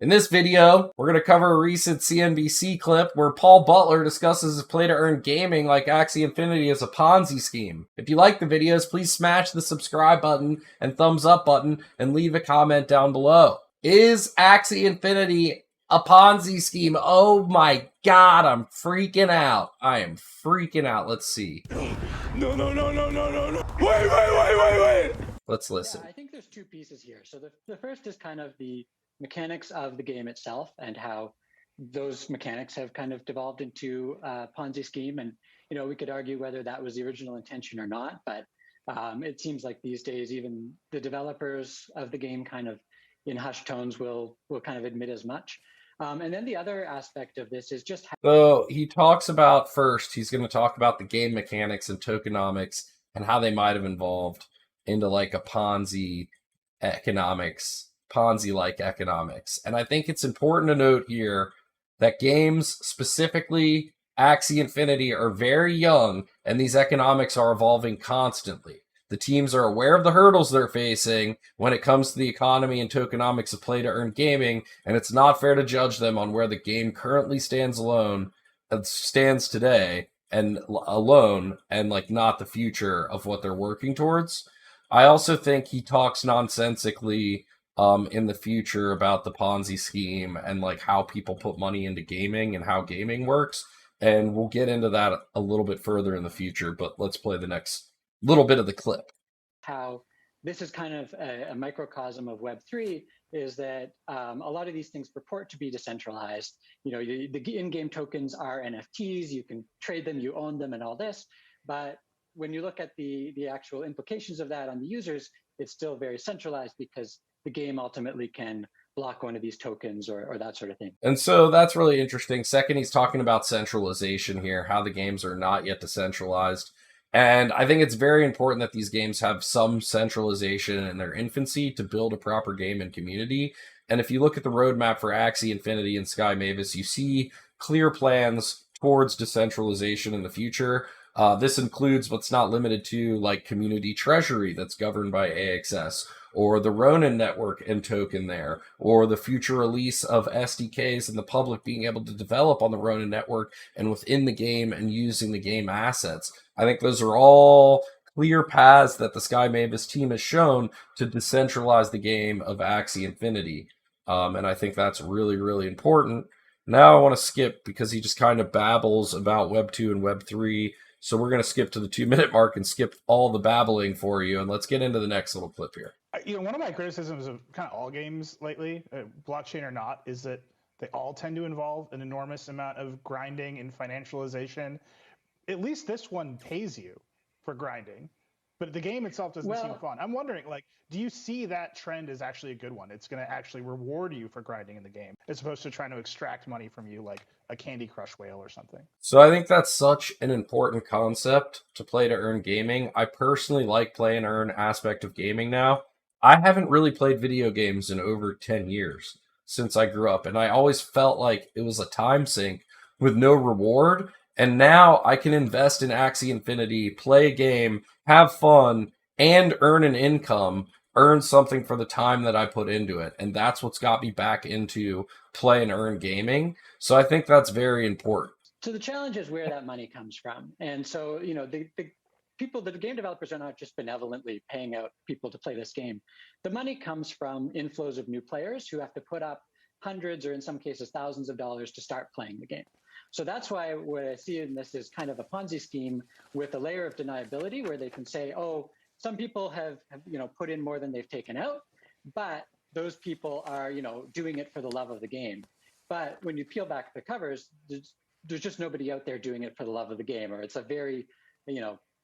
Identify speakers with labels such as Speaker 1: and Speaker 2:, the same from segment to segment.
Speaker 1: In this video, we're going to cover a recent CNBC clip where Paul Butler discusses his play-to-earn gaming like Axie Infinity as a Ponzi scheme. If you like the videos, please smash the subscribe button and thumbs up button and leave a comment down below. Is Axie Infinity a Ponzi scheme? Oh my god, I'm freaking out. I am freaking out. Let's see.
Speaker 2: No. Wait.
Speaker 1: Let's listen.
Speaker 3: Yeah, I think there's two pieces here. So the first is kind of the mechanics of the game itself and how those mechanics have kind of devolved into a Ponzi scheme. And, we could argue whether that was the original intention or not, but it seems like these days, even the developers of the game kind of in hushed tones will kind of admit as much. And then the other aspect of this is just
Speaker 1: So he talks about first, he's going to talk about the game mechanics and tokenomics and how they might have evolved into like a Ponzi economics, Ponzi-like economics. And I think it's important to note here that games, specifically Axie Infinity, are very young and these economics are evolving constantly. The teams are aware of the hurdles they're facing when it comes to the economy and tokenomics of play-to-earn gaming, and it's not fair to judge them on where the game currently stands today, and alone, and like not the future of what they're working towards. I also think he talks nonsensically in the future about the Ponzi scheme and like how people put money into gaming and how gaming works, and we'll get into that a little bit further in the future, but let's play the next little bit of the clip.
Speaker 3: How this is kind of a microcosm of Web3 is that a lot of these things purport to be decentralized. The in-game tokens are NFTs, you can trade them, you own them and all this. But when you look at the actual implications of that on the users, it's still very centralized because the game ultimately can block one of these tokens or that sort of thing.
Speaker 1: And so that's really interesting. Second, he's talking about centralization here, how the games are not yet decentralized. And I think it's very important that these games have some centralization in their infancy to build a proper game and community. And if you look at the roadmap for Axie Infinity and Sky Mavis, you see clear plans towards decentralization in the future. This includes, but not limited to, like community treasury that's governed by AXS, or the Ronin network and token there, or the future release of SDKs and the public being able to develop on the Ronin network and within the game and using the game assets. I think those are all clear paths that the Sky Mavis team has shown to decentralize the game of Axie Infinity. And I think that's really, really important. Now I want to skip because he just kind of babbles about Web 2 and Web 3. So we're going to skip to the 2-minute mark and skip all the babbling for you. And let's get into the next little clip here.
Speaker 2: One of my criticisms of kind of all games lately, blockchain or not, is that they all tend to involve an enormous amount of grinding and financialization. At least this one pays you for grinding, but the game itself doesn't seem fun. I'm wondering, do you see that trend as actually a good one? It's going to actually reward you for grinding in the game, as opposed to trying to extract money from you like a Candy Crush whale or something.
Speaker 1: So I think that's such an important concept to play to earn gaming. I personally like play and earn aspect of gaming now. I haven't really played video games in over 10 years since I grew up, and I always felt like it was a time sink with no reward. And now I can invest in Axie Infinity, play a game, have fun, and earn an income, earn something for the time that I put into it. And that's what's got me back into play and earn gaming. So I think that's very important.
Speaker 3: So the challenge is where that money comes from. And so, the game developers are not just benevolently paying out people to play this game. The money comes from inflows of new players who have to put up hundreds or in some cases thousands of dollars to start playing the game. So that's why what I see in this is kind of a Ponzi scheme with a layer of deniability where they can say, oh, some people have put in more than they've taken out, but those people are, doing it for the love of the game. But when you peel back the covers, there's just nobody out there doing it for the love of the game, or it's a very,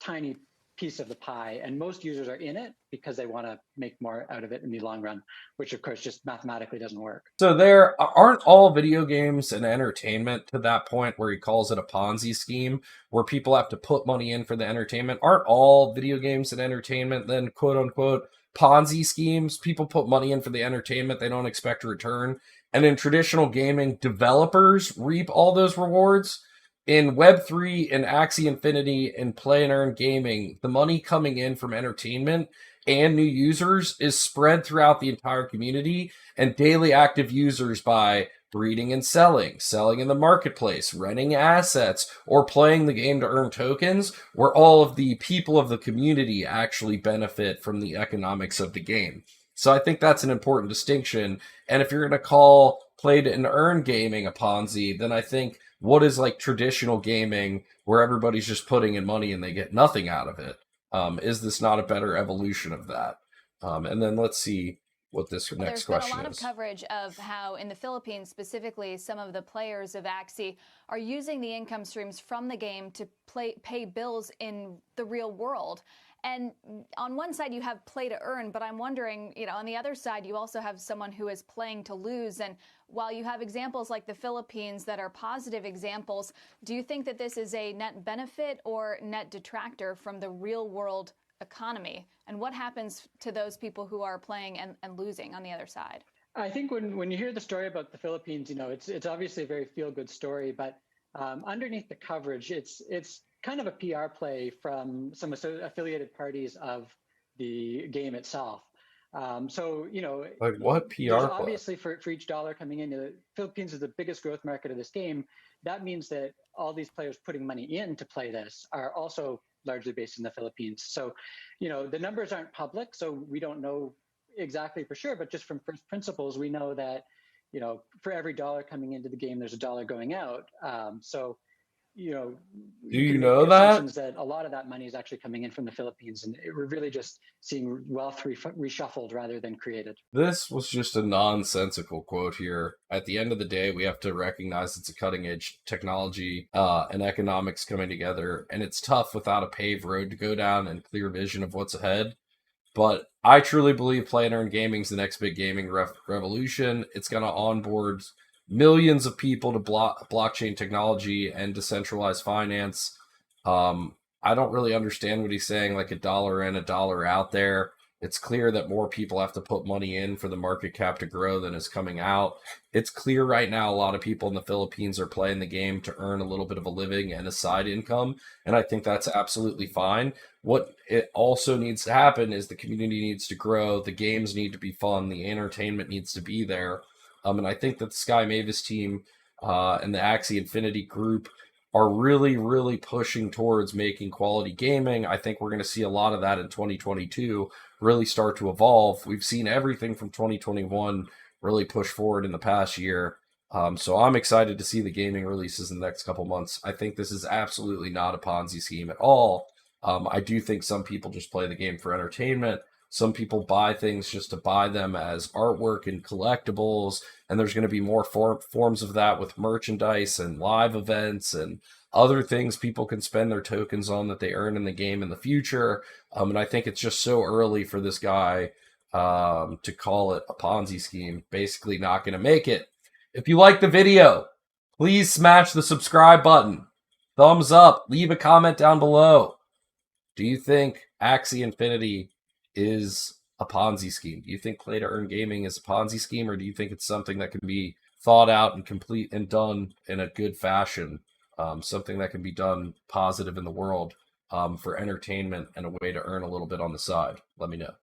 Speaker 3: tiny piece of the pie, and most users are in it because they want to make more out of it in the long run, which of course just mathematically doesn't work.
Speaker 1: So there aren't all video games and entertainment to that point where he calls it a Ponzi scheme, where people have to put money in for the entertainment. Aren't all video games and entertainment then quote unquote Ponzi schemes? People put money in for the entertainment they don't expect a return. And in traditional gaming, developers reap all those rewards. In Web3 and Axie Infinity and play and earn gaming, the money coming in from entertainment and new users is spread throughout the entire community, and daily active users by breeding and selling in the marketplace, renting assets, or playing the game to earn tokens, where all of the people of the community actually benefit from the economics of the game. So I think that's an important distinction. And if you're going to call play to earn gaming a Ponzi, then I think what is like traditional gaming where everybody's just putting in money and they get nothing out of it? Is this not a better evolution of that? And then let's see what this next question is.
Speaker 4: There's been a lot of coverage of how in the Philippines specifically, some of the players of Axie are using the income streams from the game to pay bills in the real world. And on one side, you have play to earn, but I'm wondering, on the other side, you also have someone who is playing to lose. And while you have examples like the Philippines that are positive examples, do you think that this is a net benefit or net detractor from the real world economy? And what happens to those people who are playing and losing on the other side?
Speaker 3: I think when you hear the story about the Philippines, it's obviously a very feel-good story, but underneath the coverage, it's kind of a PR play from some affiliated parties of the game itself.
Speaker 1: Like what PR play?
Speaker 3: Obviously, for each dollar coming in, the Philippines is the biggest growth market of this game. That means that all these players putting money in to play this are also largely based in the Philippines. So, the numbers aren't public, so we don't know exactly for sure, but just from first principles, we know that, for every dollar coming into the game, there's a dollar going out. Do
Speaker 1: you know that
Speaker 3: a lot of that money is actually coming in from the Philippines, and we're really just seeing wealth reshuffled rather than created.
Speaker 1: This was just a nonsensical quote here. At the end of the day, we have to recognize it's a cutting edge technology and economics coming together, and it's tough without a paved road to go down and clear vision of what's ahead. But I truly believe play to earn gaming is the next big gaming revolution. It's going to onboard millions of people to blockchain technology and decentralized finance. I don't really understand what he's saying, like a dollar in, a dollar out there. It's clear that more people have to put money in for the market cap to grow than is coming out. It's clear right now a lot of people in the Philippines are playing the game to earn a little bit of a living and a side income, and I think that's absolutely fine. What it also needs to happen is the community needs to grow, the games need to be fun, the entertainment needs to be there. And I think that the Sky Mavis team and the Axie Infinity group are really, really pushing towards making quality gaming. I think we're going to see a lot of that in 2022 really start to evolve. We've seen everything from 2021 really push forward in the past year. So I'm excited to see the gaming releases in the next couple months. I think this is absolutely not a Ponzi scheme at all. I do think some people just play the game for entertainment. Some people buy things just to buy them as artwork and collectibles, and there's going to be more forms of that with merchandise and live events and other things people can spend their tokens on that they earn in the game in the future. And I think it's just so early for this guy to call it a Ponzi scheme. Basically not going to make it. If you like the video, please smash the subscribe button. Thumbs up. Leave a comment down below. Do you think Axie Infinity is a Ponzi scheme? Do you think play to earn gaming is a Ponzi scheme, or do you think it's something that can be thought out and complete and done in a good fashion? Something that can be done positive in the world for entertainment and a way to earn a little bit on the side? Let me know.